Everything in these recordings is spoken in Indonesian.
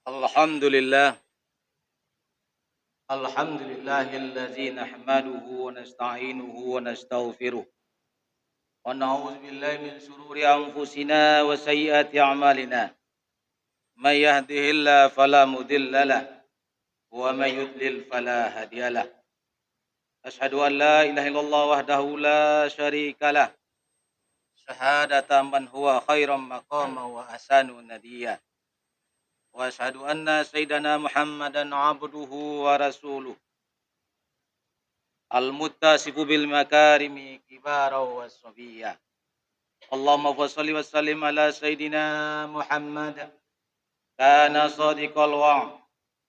Alhamdulillah. Alhamdulillahillazi nahmaduhu wa nasta'inuhu wa nastaghfiruh. Wa na'udzu billahi min shururi anfusina wa sayyiati a'malina. May yahdihillahu fala mudilla lahu wa may yudlil fala hadiyalah. Asyhadu an la ilaha illallah wahdahu la syarika lah. Syahadatan man huwa khairam maqama wa ahsanu nadiyya. Wa asyhadu anna sayyidana Muhammadan 'abduhu wa rasuluh. Al-muttasifu bil makarimi kibara wa sabiyya. Allahumma shalli wa sallim ala sayyidina Muhammad. Kana sadiqal wa'd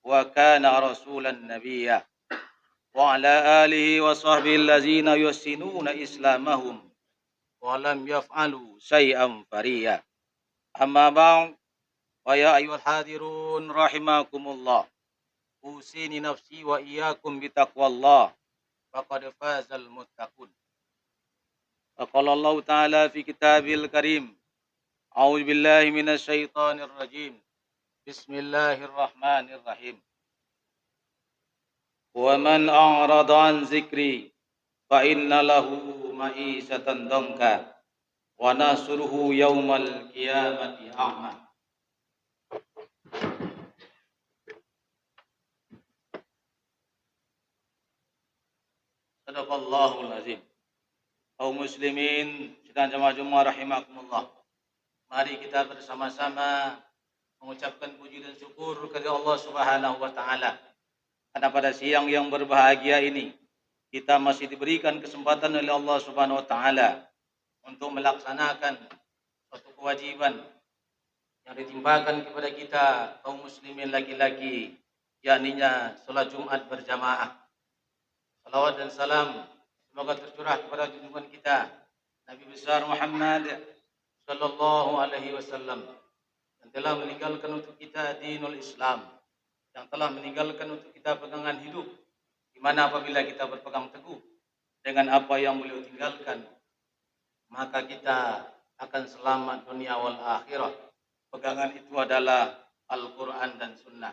wa kana rasulan nabiyya. Wa ala alihi wa sahbihi allazina yuhsinuna islamahum wa lam yaf'alu syai'an fariya. Amma ba'd, wa ya ayyuhal hadirun rahimakumullah. Usini nafsi wa iyyakum bitaqwallah. Faqad fazal muttaqun. Qala Allah Ta'ala fi kitabil karim. A'udzu billahi minasy syaithanir rajim. Bismillahirrahmanirrahim. Wa man a'rada an dzikri fa inna lahu ma'isatan dhanka wa nasruhu yaumal qiyamati a'ma. Sadaqallahul azim. Kaum muslimin sedang jemaah Jumat rahimakumullah. Mari kita bersama-sama mengucapkan puji dan syukur kepada Allah Subhanahu wa taala. Karena pada siang yang berbahagia ini kita masih diberikan kesempatan oleh Allah Subhanahu wa taala untuk melaksanakan suatu kewajiban yang ditimpakan kepada kita kaum muslimin laki-laki, yakninya salat Jumat berjamaah. Salawat dan salam semoga tercurah kepada junjungan kita Nabi besar Muhammad sallallahu alaihi wasallam yang telah meninggalkan untuk kita dinul Islam, yang telah meninggalkan untuk kita pegangan hidup, di mana apabila kita berpegang teguh dengan apa yang beliau tinggalkan, maka kita akan selamat dunia wal akhirah. Pegangan itu adalah Al-Quran dan Sunnah.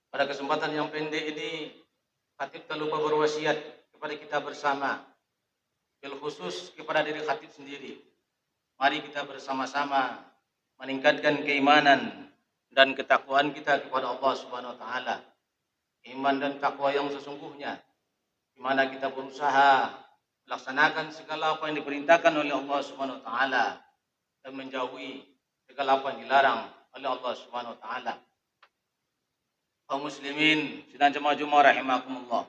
Pada kesempatan yang pendek ini, khatib tak lupa berwasiat kepada kita bersama, bil khusus kepada diri khatib sendiri. Mari kita bersama-sama meningkatkan keimanan dan ketakwaan kita kepada Allah Subhanahu wa taala. Iman dan takwa yang sesungguhnya, di mana kita berusaha melaksanakan segala apa yang diperintahkan oleh Allah Subhanahu wa taala dan menjauhi segala apa yang dilarang oleh Allah Subhanahu wa taala. Kaum muslimin sidang jemaah Jumat rahimakumullah.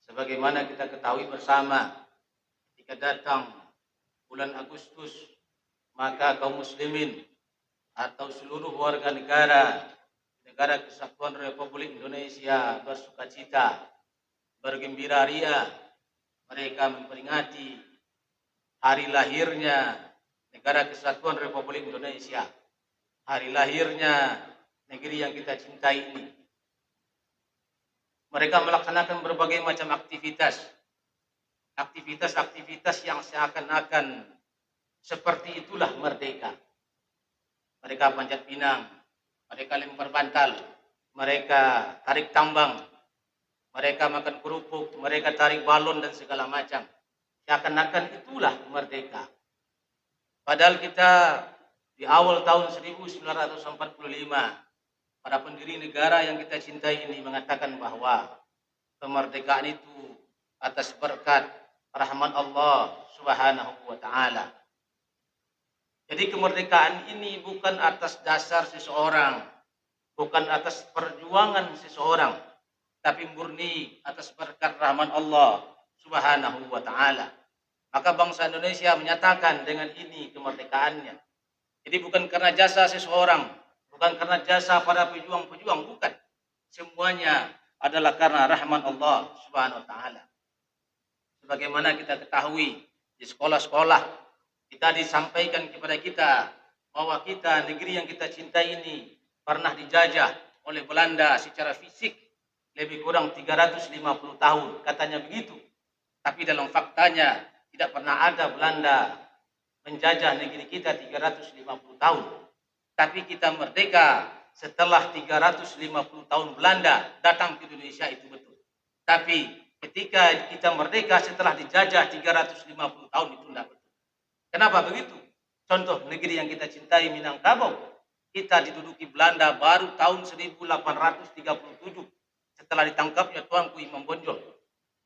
Sebagaimana kita ketahui bersama, ketika datang bulan Agustus, maka kaum muslimin atau seluruh warga negara Kesatuan Republik Indonesia bersukacita, bergembira ria. Mereka memperingati hari lahirnya negara Kesatuan Republik Indonesia, hari lahirnya negeri yang kita cintai ini. Mereka melaksanakan berbagai macam aktivitas yang seakan-akan seperti itulah merdeka. Mereka panjat pinang, mereka lempar bantal, mereka tarik tambang, mereka makan kerupuk, mereka tarik balon dan segala macam. Seakan-akan itulah merdeka. Padahal kita di awal tahun 1945, para pendiri negara yang kita cintai ini mengatakan bahwa kemerdekaan itu atas berkat rahmat Allah Subhanahu wa taala. Jadi kemerdekaan ini bukan atas dasar seseorang, bukan atas perjuangan seseorang, tapi murni atas berkat rahmat Allah Subhanahu wa taala. Maka bangsa Indonesia menyatakan dengan ini kemerdekaannya. Jadi bukan karena jasa seseorang, bukan karena jasa para pejuang-pejuang, bukan. Semuanya adalah karena rahmat Allah Subhanahu wa taala. Sebagaimana kita ketahui di sekolah-sekolah kita disampaikan kepada kita bahwa kita, negeri yang kita cintai ini, pernah dijajah oleh Belanda secara fisik lebih kurang 350 tahun, katanya begitu. Tapi dalam faktanya tidak pernah ada Belanda menjajah negeri kita 350 tahun. Tapi kita merdeka setelah 350 tahun Belanda datang ke Indonesia, itu betul. Tapi ketika kita merdeka setelah dijajah 350 tahun, itu tidak betul. Kenapa begitu? Contoh negeri yang kita cintai, Minangkabau, kita diduduki Belanda baru tahun 1837 setelah ditangkapnya Tuanku Imam Bonjol.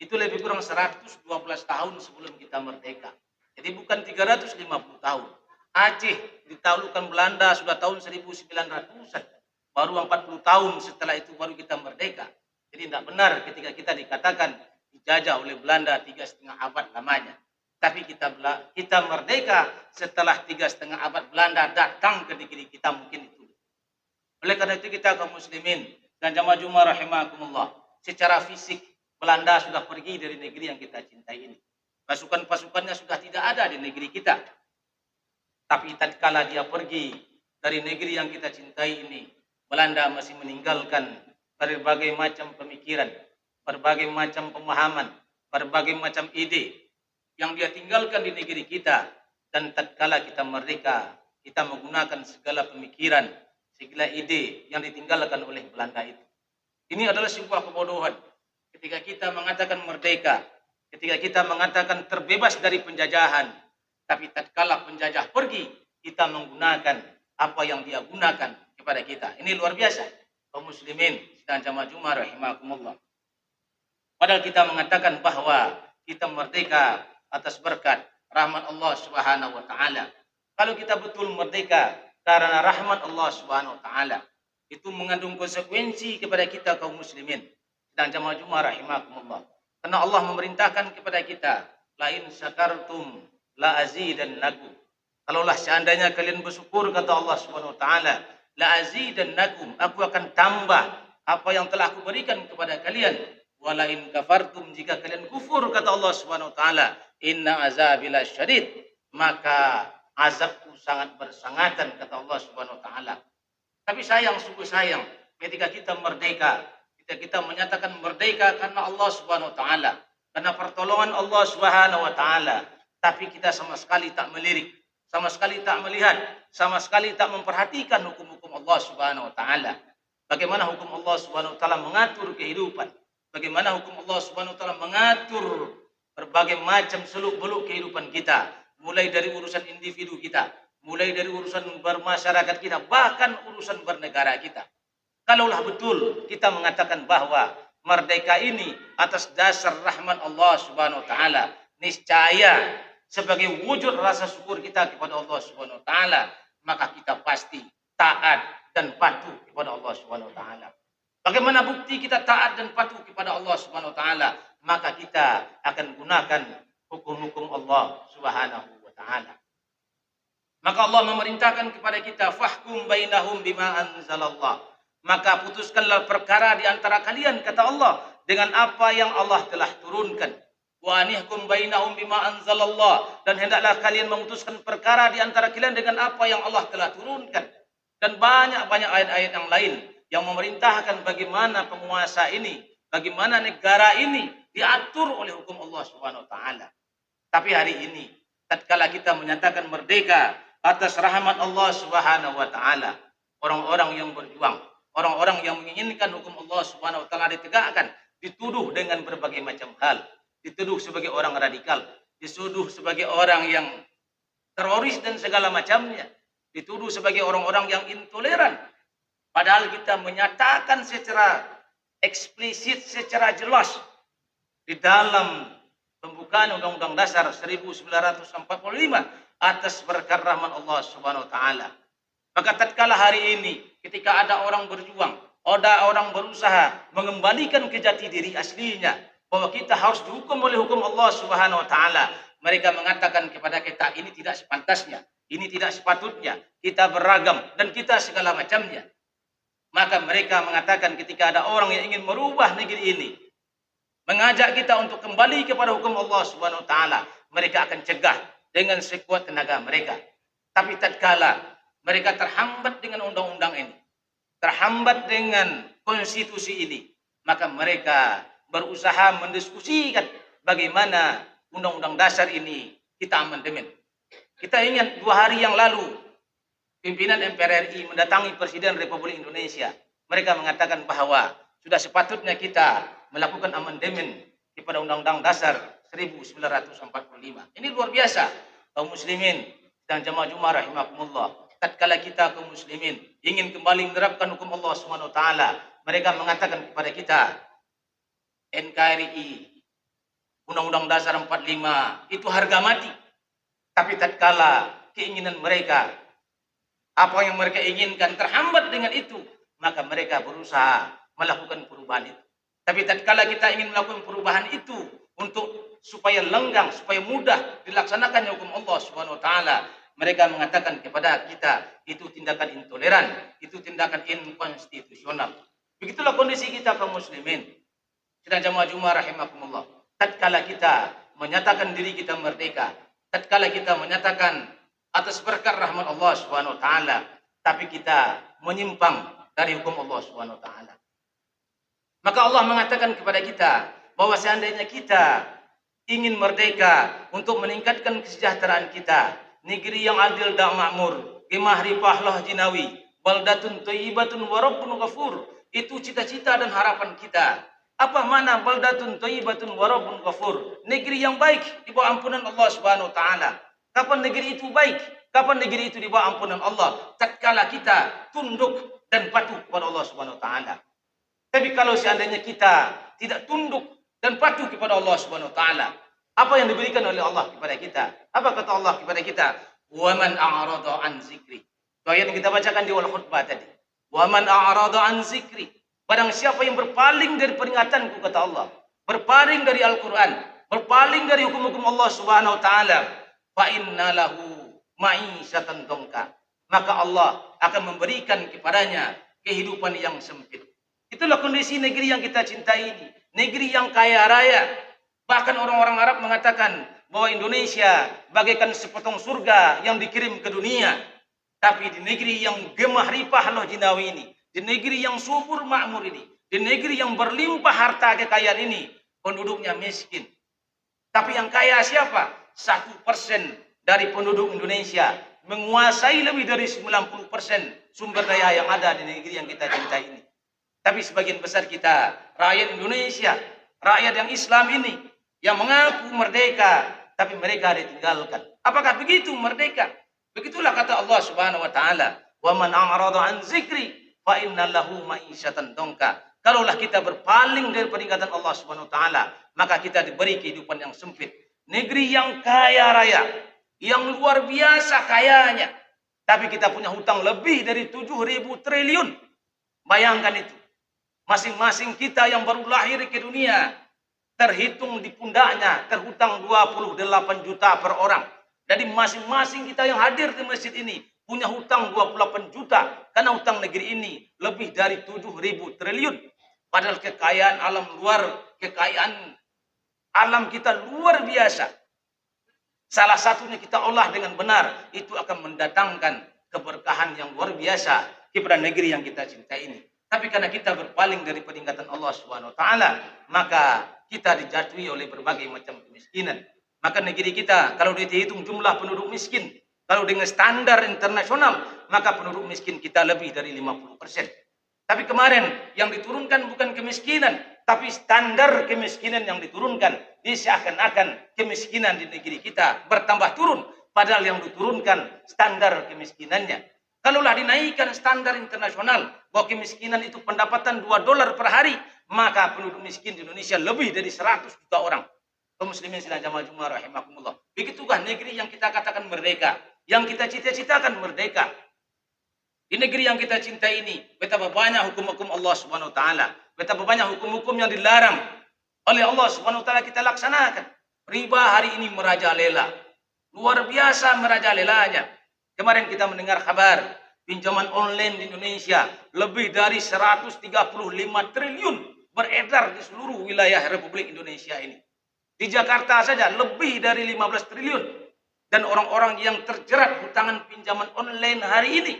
Itu lebih kurang 112 tahun sebelum kita merdeka. Jadi bukan 350 tahun. Aceh ditaklukkan Belanda sudah tahun 1900-an. Baru 40 tahun setelah itu baru kita merdeka. Jadi tidak benar ketika kita dikatakan dijajah oleh Belanda 3,5 abad lamanya. Tapi kita merdeka setelah 3,5 abad Belanda datang ke negeri kita, mungkin itu. Oleh karena itu kita kaum muslimin dan jamaah Jumat rahimakumullah, secara fisik Belanda sudah pergi dari negeri yang kita cintai ini. Pasukan-pasukannya sudah tidak ada di negeri kita. Tapi tatkala dia pergi dari negeri yang kita cintai ini, Belanda masih meninggalkan berbagai macam pemikiran, berbagai macam pemahaman, berbagai macam ide yang dia tinggalkan di negeri kita. Dan tatkala kita merdeka, kita menggunakan segala pemikiran, segala ide yang ditinggalkan oleh Belanda itu. Ini adalah sebuah kebodohan. Ketika kita mengatakan merdeka, ketika kita mengatakan terbebas dari penjajahan, tapi tatkala penjajah pergi, kita menggunakan apa yang dia gunakan kepada kita. Ini luar biasa. Kaum muslimin dan jamaah Jumat rahimakumullah. Padahal kita mengatakan bahwa kita merdeka atas berkat rahmat Allah Subhanahu wa taala. Kalau kita betul merdeka karena rahmat Allah Subhanahu wa taala, itu mengandung konsekuensi kepada kita kaum muslimin dan jamaah Jumat rahimakumullah. Karena Allah memerintahkan kepada kita, la in syakartum la azidannakum. Kalaulah seandainya kalian bersyukur, kata Allah Subhanahu wa taala, la azidannakum, aku akan tambah apa yang telah aku berikan kepada kalian. Wala in kafartum, jika kalian kufur, kata Allah Subhanahu wa taala, inna azabi lasyadid, maka azabku sangat bersangatan, kata Allah Subhanahu wa taala. Tapi sayang, sungguh sayang, ketika kita merdeka, kita menyatakan merdeka karena Allah Subhanahu wa taala, karena pertolongan Allah Subhanahu wa taala, tapi kita sama sekali tak melirik, sama sekali tak melihat, sama sekali tak memperhatikan hukum-hukum Allah Subhanahu wa taala. Bagaimana hukum Allah Subhanahu wa taala mengatur kehidupan, bagaimana hukum Allah Subhanahu wa taala mengatur berbagai macam seluk-beluk kehidupan kita, mulai dari urusan individu kita, mulai dari urusan bermasyarakat kita, bahkan urusan bernegara kita. Kalaulah betul kita mengatakan bahwa merdeka ini atas dasar rahmat Allah Subhanahu wa taala, niscaya sebagai wujud rasa syukur kita kepada Allah Subhanahu wa taala, maka kita pasti taat dan patuh kepada Allah Subhanahu wa taala. Bagaimana bukti kita taat dan patuh kepada Allah Subhanahu wa taala? Maka kita akan gunakan hukum-hukum Allah Subhanahu wa taala. Maka Allah memerintahkan kepada kita, fahkum bainahum bima anzalallah. Maka putuskanlah perkara di antara kalian, kata Allah, dengan apa yang Allah telah turunkan. Wa anihkum bainahum bima anzalallah, dan hendaklah kalian memutuskan perkara di antara kalian dengan apa yang Allah telah turunkan. Dan banyak-banyak ayat-ayat yang lain yang memerintahkan bagaimana penguasa ini, bagaimana negara ini diatur oleh hukum Allah Subhanahu wa taala. Tapi hari ini tatkala kita menyatakan merdeka atas rahmat Allah Subhanahu wa taala, orang-orang yang berjuang, orang-orang yang menginginkan hukum Allah Subhanahu wa taala ditegakkan, dituduh dengan berbagai macam hal. Dituduh sebagai orang radikal, dituduh sebagai orang yang teroris dan segala macamnya, dituduh sebagai orang-orang yang intoleran. Padahal kita menyatakan secara eksplisit, secara jelas di dalam pembukaan Undang-Undang Dasar 1945 atas berkat rahmat Allah Subhanahu wa taala. Maka tatkala hari ini ketika ada orang berjuang, ada orang berusaha mengembalikan ke jati diri aslinya, bahwa kita harus dihukum oleh hukum Allah Subhanahu wa taala, mereka mengatakan kepada kita, ini tidak sepantasnya, ini tidak sepatutnya, kita beragam dan kita segala macamnya. Maka mereka mengatakan ketika ada orang yang ingin merubah negeri ini, mengajak kita untuk kembali kepada hukum Allah Subhanahu wa taala, mereka akan cegah dengan sekuat tenaga mereka. Tapi tatkala mereka terhambat dengan undang-undang ini, terhambat dengan konstitusi ini, maka mereka berusaha mendiskusikan bagaimana undang-undang dasar ini kita amandemen. Kita ingat 2 hari yang lalu pimpinan MPR RI mendatangi Presiden Republik Indonesia. Mereka mengatakan bahwa sudah sepatutnya kita melakukan amandemen kepada Undang-Undang Dasar 1945. Ini luar biasa, kaum muslimin dan jamaah Jumat rahimakumullah. Tatkala kita kaum muslimin ingin kembali menerapkan hukum Allah Subhanahu wa taala, mereka mengatakan kepada kita, NKRI, Undang-Undang Dasar 45 itu harga mati. Tapi tatkala keinginan mereka, apa yang mereka inginkan terhambat dengan itu, maka mereka berusaha melakukan perubahan itu. Tapi tatkala kita ingin melakukan perubahan itu untuk supaya lenggang, supaya mudah dilaksanakan hukum Allah Subhanahu wa taala, mereka mengatakan kepada kita itu tindakan intoleran, itu tindakan inkonstitusional. Begitulah kondisi kita kaum muslimin. Sidang jamaah Jumat rahimakumullah. Tatkala kita menyatakan diri kita merdeka, tatkala kita menyatakan atas berkat rahmat Allah Subhanahu wa taala, tapi kita menyimpang dari hukum Allah Subhanahu wa taala. Maka Allah mengatakan kepada kita bahwa seandainya kita ingin merdeka untuk meningkatkan kesejahteraan kita, negeri yang adil dan makmur, gemahrifah lah jinawi, baldatun thayyibatun wa rabbun ghafur, itu cita-cita dan harapan kita. Apa mana baldatun thayyibatun wa rabbun ghafur? Negeri yang baik di bawah ampunan Allah Subhanahu wa taala. Kapan negeri itu baik? Kapan negeri itu di bawah ampunan Allah? Tatkala kita tunduk dan patuh kepada Allah Subhanahu wa taala. Tapi kalau seandainya kita tidak tunduk dan patuh kepada Allah Subhanahu wa taala, apa yang diberikan oleh Allah kepada kita? Apa kata Allah kepada kita? Wa man a'rada an zikri. Itu ayat yang kita bacakan di awal khutbah tadi. Wa man a'rada an zikri. Barang siapa yang berpaling dari peringatanku, kata Allah, berpaling dari Al-Qur'an, berpaling dari hukum-hukum Allah Subhanahu wa taala, fa inna lahu ma'isyatan dongka. Maka Allah akan memberikan kepadanya kehidupan yang sempit. Itulah kondisi negeri yang kita cintai ini. Negeri yang kaya raya. Bahkan orang-orang Arab mengatakan bahwa Indonesia bagaikan sepotong surga yang dikirim ke dunia. Tapi di negeri yang gemah ripah loh jinawi ini, di negeri yang subur makmur ini, di negeri yang berlimpah harta kekayaan ini, penduduknya miskin. Tapi yang kaya siapa? 1% dari penduduk Indonesia menguasai lebih dari 90% sumber daya yang ada di negeri yang kita cintai ini. Tapi sebagian besar kita, rakyat Indonesia, rakyat yang Islam ini, yang mengaku merdeka, tapi mereka ditinggalkan. Apakah begitu merdeka? Begitulah kata Allah Subhanahu wa taala, "Wa man a'rada an zikri fa inna lahu ma'isyatan dongka." Kalaulah kita berpaling dari peringatan Allah Subhanahu wa taala, maka kita diberi kehidupan yang sempit. Negeri yang kaya raya, yang luar biasa kayanya, tapi kita punya hutang lebih dari 7.000 triliun. Bayangkan itu. Masing-masing kita yang baru lahir ke dunia, terhitung di pundaknya, terhutang 28 juta per orang. Jadi masing-masing kita yang hadir di masjid ini punya hutang 28 juta. Karena hutang negeri ini lebih dari 7.000 triliun. Padahal kekayaan alam kekayaan alam kita luar biasa. Salah satunya kita olah dengan benar, itu akan mendatangkan keberkahan yang luar biasa kepada negeri yang kita cintai ini. Tapi karena kita berpaling dari peringatan Allah Subhanahu wa taala, maka kita dijatuhi oleh berbagai macam kemiskinan. Maka negeri kita kalau dihitung jumlah penduduk miskin, kalau dengan standar internasional, maka penduduk miskin kita lebih dari 50%. Tapi kemarin yang diturunkan bukan kemiskinan, tapi standar kemiskinan yang diturunkan. Seakan-akan kemiskinan di negeri kita bertambah turun, padahal yang diturunkan standar kemiskinannya. Kalaulah dinaikkan standar internasional bahwa kemiskinan itu pendapatan $2 per hari, maka penduduk miskin di Indonesia lebih dari 100 juta orang. Kaum muslimin sidang jamaah Jumat rahimakumullah. Begitulah negeri yang kita katakan merdeka, yang kita cita-citakan merdeka. Di negeri yang kita cintai ini, betapa banyak hukum-hukum Allah Subhanahu wa taala, betapa banyak hukum-hukum yang dilarang oleh Allah Subhanahu wa taala kita laksanakan. Riba hari ini merajalela. Luar biasa merajalelanya. Kemarin kita mendengar kabar pinjaman online di Indonesia lebih dari 135 triliun beredar di seluruh wilayah Republik Indonesia ini. Di Jakarta saja lebih dari 15 triliun. Dan orang-orang yang terjerat hutangan pinjaman online hari ini,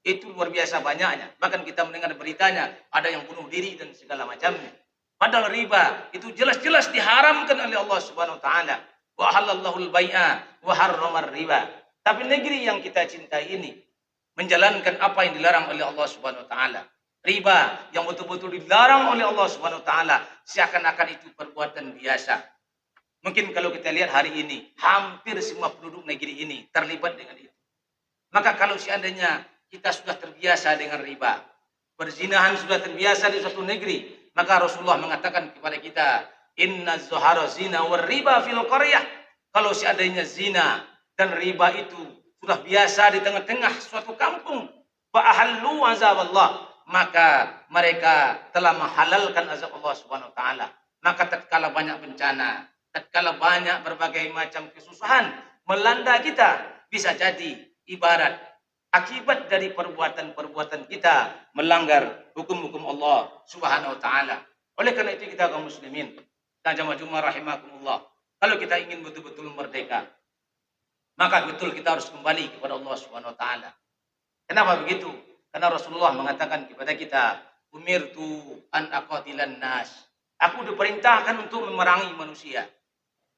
itu luar biasa banyaknya. Bahkan kita mendengar beritanya, ada yang bunuh diri dan segala macamnya. Padahal riba itu jelas-jelas diharamkan oleh Allah Subhanahu wa taala. Wa halallahu al-bai'a wa harramar riba. Tapi negeri yang kita cintai ini, menjalankan apa yang dilarang oleh Allah Subhanahu wa taala. Riba yang betul-betul dilarang oleh Allah Subhanahu wa taala, seakan-akan itu perbuatan biasa. Mungkin kalau kita lihat hari ini, hampir semua penduduk negeri ini terlibat dengan itu. Maka kalau seandainya kita sudah terbiasa dengan riba, perzinahan sudah terbiasa di suatu negeri, maka Rasulullah mengatakan kepada kita, inna zuhara zina war riba fil qaryah. Kalau seandainya zina dan riba itu sudah biasa di tengah-tengah suatu kampung, fa ahallu azab Allah, maka mereka telah menghalalkan azab Allah Subhanahu wa taala. Maka tatkala banyak bencana, tatkala banyak berbagai macam kesusahan melanda kita, bisa jadi ibarat akibat dari perbuatan-perbuatan kita melanggar hukum-hukum Allah Subhanahu wa taala. Oleh karena itu kita kaum muslimin dan jamaah rahimakumullah, kalau kita ingin betul-betul merdeka, maka betul kita harus kembali kepada Allah Subhanahu wa taala. Kenapa begitu? Karena Rasulullah mengatakan kepada kita, umirtu an aqatilan nas. Aku diperintahkan untuk memerangi manusia.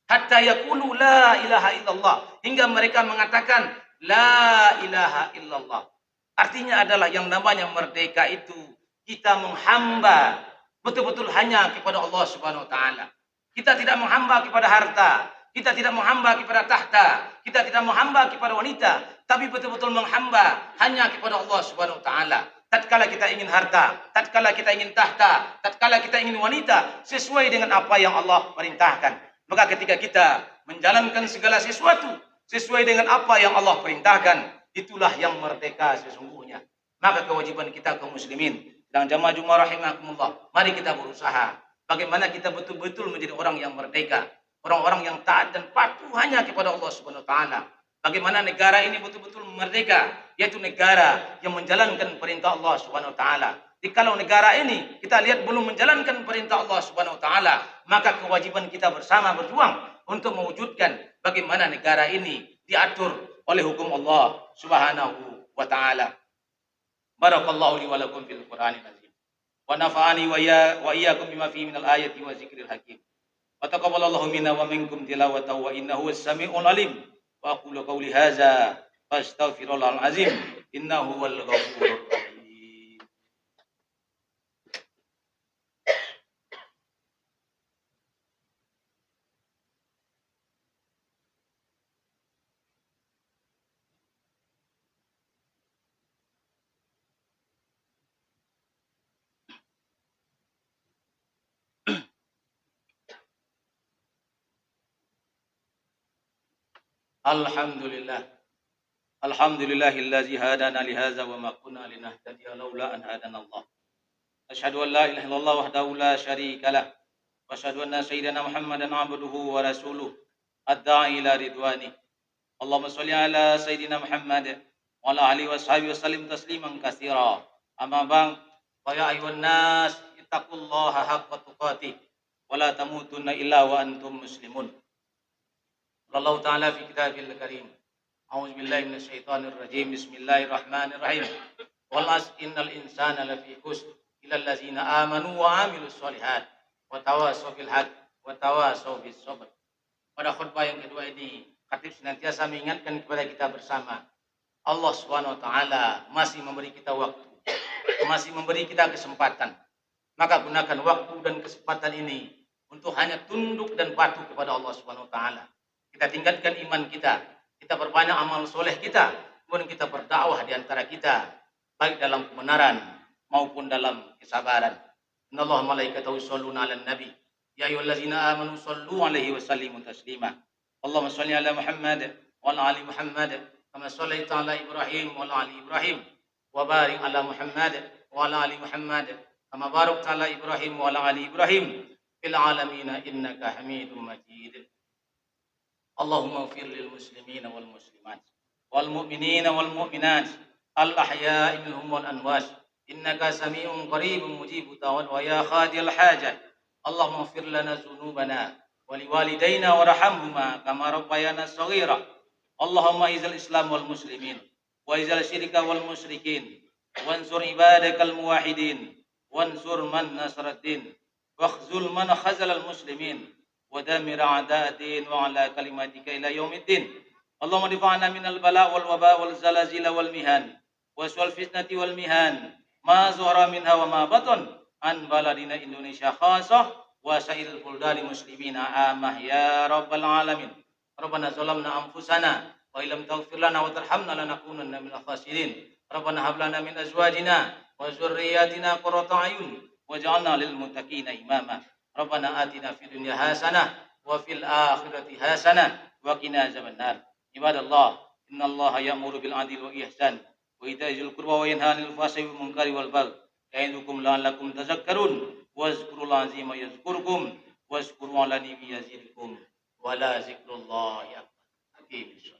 Hatta yaqulu la ilaha illallah, hingga mereka mengatakan la ilaha illallah. Artinya adalah yang namanya merdeka itu kita menghamba betul-betul hanya kepada Allah Subhanahu wa taala. Kita tidak menghamba kepada harta, kita tidak menghamba kepada tahta, kita tidak menghamba kepada wanita, tapi betul-betul menghamba hanya kepada Allah Subhanahu wa taala. Tatkala kita ingin harta, tatkala kita ingin tahta, tatkala kita ingin wanita, sesuai dengan apa yang Allah perintahkan. Maka ketika kita menjalankan segala sesuatu sesuai dengan apa yang Allah perintahkan, itulah yang merdeka sesungguhnya. Maka kewajiban kita kaum muslimin dan jamaah rahimakumullah, mari kita berusaha bagaimana kita betul-betul menjadi orang yang merdeka, orang-orang yang taat dan patuh hanya kepada Allah Subhanahu wa taala. Bagaimana negara ini betul-betul merdeka, yaitu negara yang menjalankan perintah Allah Subhanahu wa taala. Jikalau negara ini kita lihat belum menjalankan perintah Allah Subhanahu wa taala, maka kewajiban kita bersama berjuang untuk mewujudkan bagaimana negara ini diatur oleh hukum Allah Subhanahu wa taala. Barakallahu li wa lakum fil Qur'anil azim. Wa nafa'ani wa iyyakum bima fihi minal ayati wa zikril hakim. Wa taqabbalallahu minna wa minkum tilawatahu wa innahu was-sami'ul alim. Wa aqulu qawli hadza fastaghfirullahal azim innahu huwal ghafurur rahim. Alhamdulillah. Alhamdulillahillazi hadana li hadza wa ma kunna linahtadiya laula an hadana Allah. Asyhadu an la ilaha illallah wahdahu la syarika lah. Wa asyhadu anna sayyidina Muhammadan abduhu wa rasuluh ad-da'i ila ridwani. Allahumma shalli ala sayyidina Muhammad wa ala alihi washabihi wasallim tasliman katsira. Amma ba'd. Fa ya ayyuhan nas ittaqullaha haqqa tuqatih wa la tamutunna illa wa antum muslimun. Allah Ta'ala fi kitabil karim. A'udzu billahi minasy syaithanir rajim. Bismillahirrahmanirrahim. Wal 'asri innal insana lafi khusr illa allazina amanu wa 'amilus shalihat wa tawassaw bil haqq wa tawassaw bis sabr. Pada khutbah yang kedua ini, khatib senantiasa mengingatkan kepada kita bersama, Allah Subhanahu wa taala masih memberi kita waktu, masih memberi kita kesempatan. Maka gunakan waktu dan kesempatan ini untuk hanya tunduk dan patuh kepada Allah Subhanahu wa taala. Kita tingkatkan iman kita, kita perbanyak amal soleh kita, kemudian kita berdakwah di antara kita, baik dalam kebenaran maupun dalam kesabaran. Innallaha malaikatahu yusholluna 'alan nabi, ya ayyuhallazina amanu shollu 'alaihi wa sallimu taslima. Allahumma shalli 'ala Muhammad wa 'ala ali Muhammad, kama shallaita 'ala Ibrahim wa 'ala ali Ibrahim, wa barik 'ala Muhammad wa 'ala ali Muhammad, kama barakta 'ala Ibrahim wa 'ala ali Ibrahim fil 'alamin innaka Hamidum Majid. Allahumma ighfir lil muslimina wal muslimat wal mu'minina wal mu'minat al ahya'i minhum wal amwat innaka sami'un qaribun mujibud da'wat wa ya khadil hajat. Allahumma ighfir lana dzunubana wa liwalidayna warhamhuma kama rabbayana shaghira. Allahumma izil islam wal muslimin wa izil syirka wal musyrikin wansur ibadakal muwahhidin wansur man nasraddin wakhzul man khazalal muslimin ودمر أعداء الدين وعلى كلماتك إلى يوم الدين. اللهم دفعنا من البلاء والوباء والزلازل والمهان waswal fitnati wal mihan ma zahara minha wa ma batan an baladina Indonesia khassah wa sa'il buldani muslimina amah ya rabbal alamin. Rabbana zalamna anfusana wa illam taghfir lana wa tarhamna lanakunanna minal khasirin. Rabbana hab lana min azwajina wa dzurriyyatina qurrata a'yun waj'alna lil muttaqina imama. Rabbana atina fid dunya hasanah wa fil akhirati hasanah wa qina azabannar. Ibadallah, innallaha ya'muru bil 'adli wa ihsan wa ita'i dzil qurba wa yanha 'anil fahsya'i wal munkari wal baghi ya'idukum la'allakum tadhakkarun wazkurul 'azima yadhkurkum wazkuru 'ala niyyati yazidukum wa la zikrullahi akbar.